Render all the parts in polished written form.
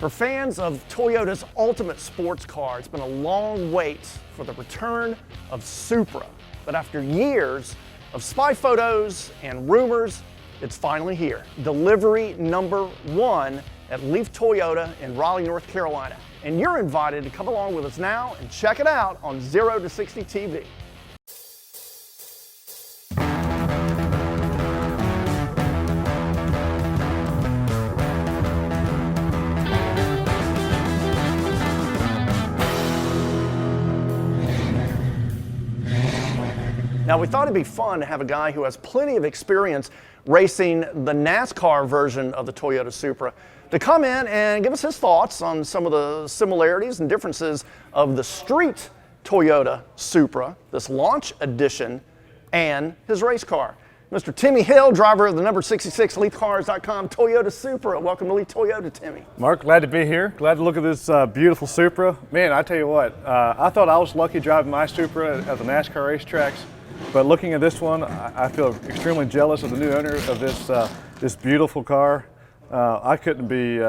For fans of Toyota's ultimate sports car, it's been a long wait for the return of Supra. But after years of spy photos and rumors, it's finally here. Delivery number 1 at Leith Toyota in Raleigh, North Carolina. And you're invited to come along with us now and check it out on 0 to 60 TV. Now, we thought it'd be fun to have a guy who has plenty of experience racing the NASCAR version of the Toyota Supra to come in and give us his thoughts on some of the similarities and differences of the street Toyota Supra, this launch edition, and his race car. Mr. Timmy Hill, driver of the number 66 LeithCars.com Toyota Supra. Welcome to Leith Toyota, Timmy. Mark, glad to be here. Glad to look at this beautiful Supra. Man, I tell you what, I thought I was lucky driving my Supra at the NASCAR racetracks. But looking at this one, I feel extremely jealous of the new owner of this beautiful car. I couldn't be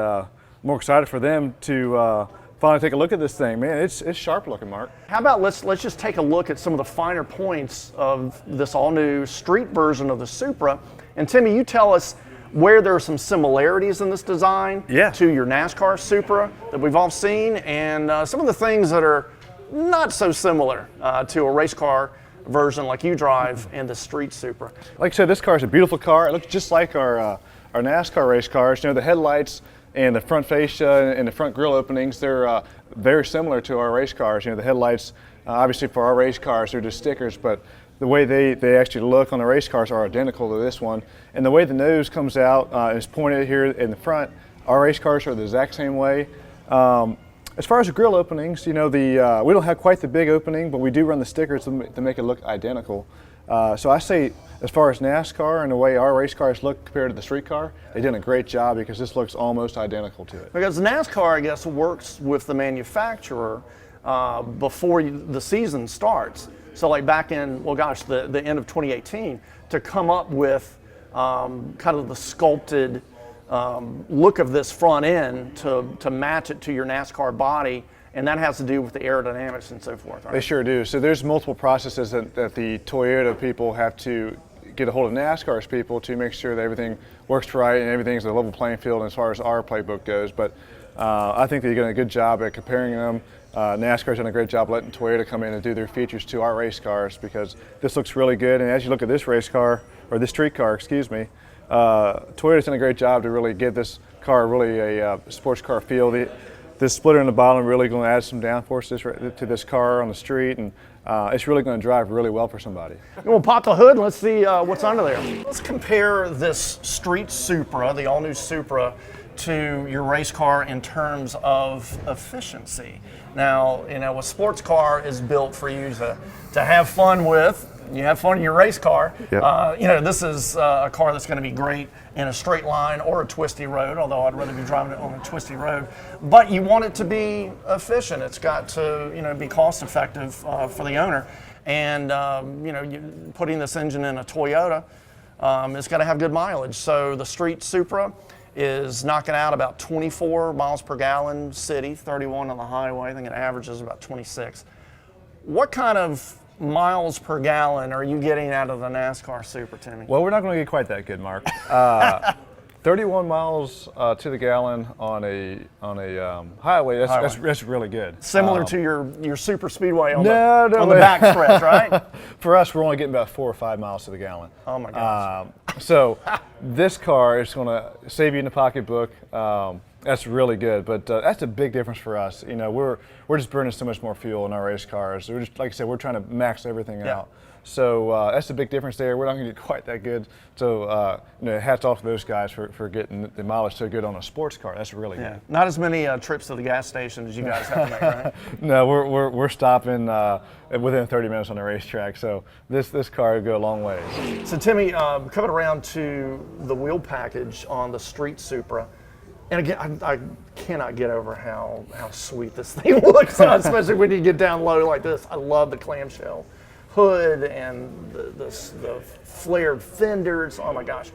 more excited for them to finally take a look at this thing. Man, it's sharp looking, Mark. How about let's just take a look at some of the finer points of this all-new street version of the Supra. And Timmy, you tell us where there are some similarities in this design to your NASCAR Supra that we've all seen, and some of the things that are not so similar to a race car version like you drive and the street Supra. Like I said, this car is a beautiful car. It looks just like our NASCAR race cars. You know, the headlights and the front fascia and the front grille openings, they're very similar to our race cars. You know, the headlights, obviously for our race cars, they're just stickers, but the way they actually look on the race cars are identical to this one. And the way the nose comes out is pointed here in the front. Our race cars are the exact same way. As far as the grille openings, you know, we don't have quite the big opening, but we do run the stickers to make it look identical. So I say, as far as NASCAR and the way our race cars look compared to the street car, they did a great job because this looks almost identical to it. Because NASCAR, I guess, works with the manufacturer before the season starts. So like back in, well gosh, the end of 2018, to come up with kind of the sculpted look of this front end to match it to your NASCAR body, and that has to do with the aerodynamics and so forth, right? They sure do. So there's multiple processes that the Toyota people have to get a hold of NASCAR's people to make sure that everything works right and everything's a level playing field as far as our playbook goes. But I think they're doing a good job at comparing them. NASCAR's done a great job letting Toyota come in and do their features to our race cars because this looks really good. And as you look at this race car, or this street car, excuse me, Toyota's done a great job to really give this car really a sports car feel. This splitter in the bottom really going to add some downforce to this car on the street, and it's really going to drive really well for somebody. We'll pop the hood and let's see what's under there. Let's compare this street Supra, the all-new Supra, to your race car in terms of efficiency. Now, you know, a sports car is built for you to have fun with. You have fun in your race car. Yep. You know, this is a car that's going to be great in a straight line or a twisty road, although I'd rather be driving it on a twisty road. But you want it to be efficient. It's got to, you know, be cost effective for the owner. And, you know, putting this engine in a Toyota, it's got to have good mileage. So the street Supra is knocking out about 24 miles per gallon city, 31 on the highway. I think it averages about 26. What kind of miles per gallon are you getting out of the NASCAR Supra, Timmy? Well, we're not going to get quite that good, Mark. 31 miles to the gallon on a highway. That's really good. Similar to your super speedway on the back stretch, right? For us, we're only getting about 4 or 5 miles to the gallon. Oh my gosh! So this car is going to save you in the pocketbook. That's really good, but that's a big difference for us. You know, we're just burning so much more fuel in our race cars. We're just, like I said, we're trying to max everything out. So that's a big difference there. We're not going to get quite that good. So you know, hats off to those guys for getting the mileage so good on a sports car. That's really good. Not as many trips to the gas station as you guys have to make, right? No, we're stopping within 30 minutes on the racetrack. So this car will go a long way. So Timmy, coming around to the wheel package on the street Supra. And again, I cannot get over how sweet this thing looks, especially when you get down low like this. I love the clamshell hood and the flared fenders. Oh my gosh.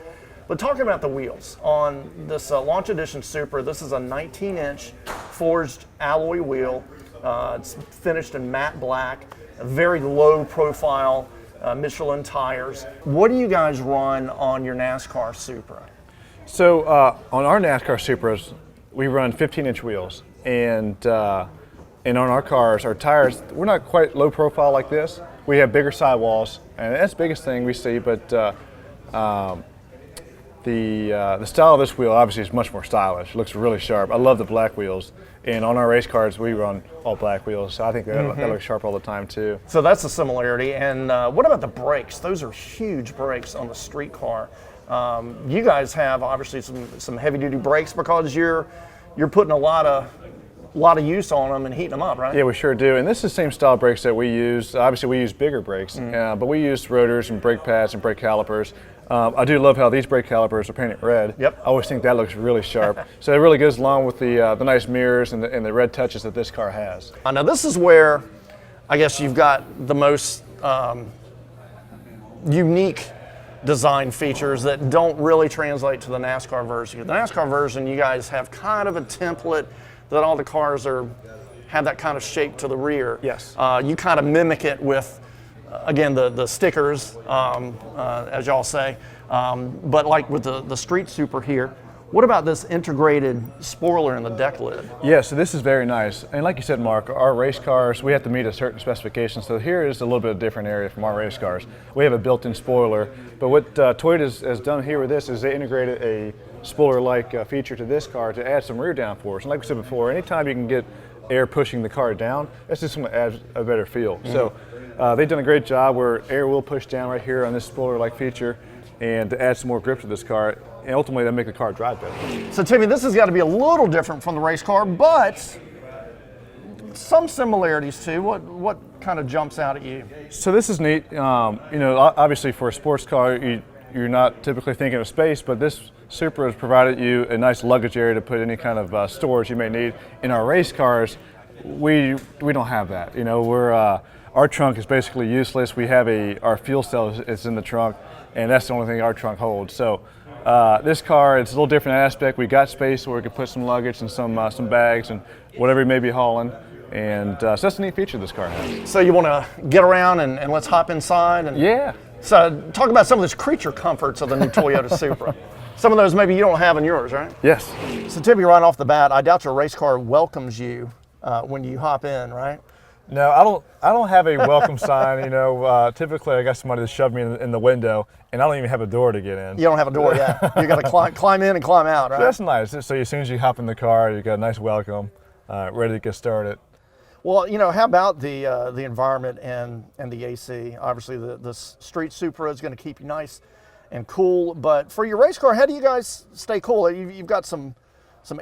But talking about the wheels on this Launch Edition Supra, this is a 19-inch forged alloy wheel. It's finished in matte black, a very low profile Michelin tires. What do you guys run on your NASCAR Supra? So on our NASCAR Supras, we run 15-inch wheels, and on our cars, our tires, we're not quite low profile like this. We have bigger sidewalls, and that's the biggest thing we see, but the style of this wheel obviously is much more stylish. It looks really sharp. I love the black wheels, and on our race cars we run all black wheels, so I think that looks sharp all the time too. So that's a similarity. And what about the brakes? Those are huge brakes on the street car. You guys have obviously some heavy duty brakes because you're putting a lot of use on them and heating them up, right? Yeah, we sure do. And this is the same style brakes that we use. Obviously, we use bigger brakes, but we use rotors and brake pads and brake calipers. I do love how these brake calipers are painted red. Yep. I always think that looks really sharp. So it really goes along with the nice mirrors and the red touches that this car has. Now this is where I guess you've got the most unique design features that don't really translate to the NASCAR version. The NASCAR version, you guys have kind of a template that all the cars have that kind of shape to the rear. Yes. You kind of mimic it with, again, the stickers, as y'all say. But like with the Street Supra here, what about this integrated spoiler in the deck lid? Yeah, so this is very nice. And like you said, Mark, our race cars, we have to meet a certain specification. So here is a little bit of a different area from our race cars. We have a built-in spoiler, but what Toyota has done here with this is they integrated a spoiler-like feature to this car to add some rear downforce. And like we said before, anytime you can get air pushing the car down, that's just going to add a better feel. So they've done a great job where air will push down right here on this spoiler-like feature and to add some more grip to this car. And ultimately, that'll make the car drive better. So Timmy, this has got to be a little different from the race car, but some similarities too. What kind of jumps out at you? So this is neat. Obviously for a sports car, you're not typically thinking of space, but this Supra has provided you a nice luggage area to put any kind of storage you may need. In our race cars, we don't have that. Our trunk is basically useless. We have our fuel cell is in the trunk, and that's the only thing our trunk holds. So this car, it's a little different aspect. We got space where we could put some luggage and some bags and whatever you may be hauling. And so that's a neat feature this car has. So you want to get around and let's hop inside? And yeah. So talk about some of those creature comforts of the new Toyota Supra. Some of those maybe you don't have in yours, right? Yes. So Timmy, right off the bat, I doubt your race car welcomes you when you hop in, right? No, I don't have a welcome sign. Typically I got somebody to shove me in the window, and I don't even have a door to get in. You don't have a door yet. You got to climb in and climb out, right? So that's nice. So as soon as you hop in the car, you got a nice welcome, ready to get started. Well, how about the environment and the AC? Obviously, the Street Supra is going to keep you nice and cool. But for your race car, how do you guys stay cool? You've got some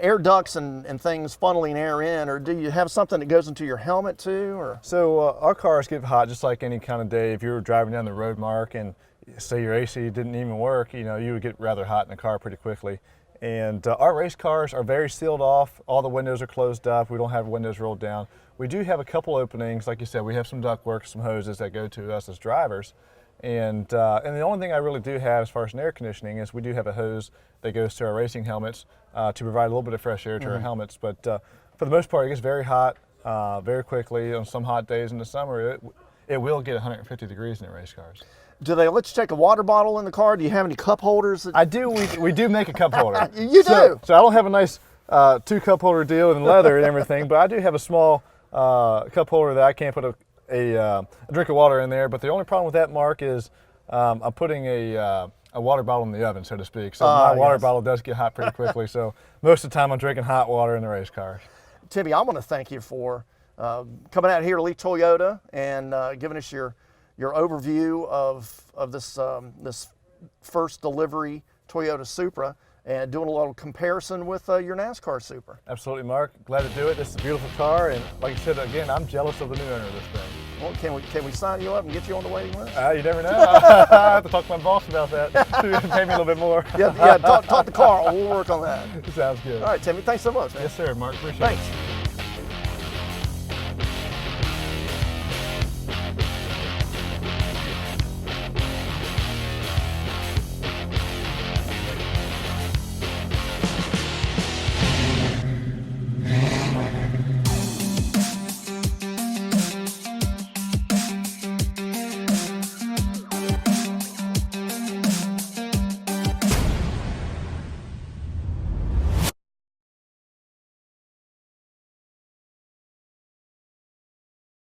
air ducts and things funneling air in, or do you have something that goes into your helmet too? Or so our cars get hot just like any kind of day. If you were driving down the road, Mark, and say your AC didn't even work, you would get rather hot in the car pretty quickly. And our race cars are very sealed off. All the windows are closed up. We don't have windows rolled down. We do have a couple openings. Like you said, we have some ductwork, some hoses that go to us as drivers. And the only thing I really do have as far as an air conditioning is we do have a hose that goes to our racing helmets to provide a little bit of fresh air to our helmets. But for the most part, it gets very hot very quickly. On some hot days in the summer, it will get 150 degrees in the race cars. Do they let you take a water bottle in the car? Do you have any cup holders? I do. We do make a cup holder. You do? So I don't have a nice 2 cup holder deal in leather and everything, but I do have a small cup holder that I can't put a drink of water in there. But the only problem with that, Mark, is I'm putting a water bottle in the oven, so to speak. So my water bottle does get hot pretty quickly. So most of the time I'm drinking hot water in the race cars. Timmy, I want to thank you for coming out here to Leith Toyota and giving us your overview of this first delivery Toyota Supra and doing a little comparison with your NASCAR Supra. Absolutely, Mark. Glad to do it. This is a beautiful car, and like I said, again, I'm jealous of the new owner of this thing. Well, can we sign you up and get you on the waiting list? You never know. I have to talk to my boss about that. Pay me a little bit more. Yeah. Talk to Carl. We'll work on that. Sounds good. All right, Timmy. Thanks so much, man. Yes, sir, Mark. Appreciate it. Thanks.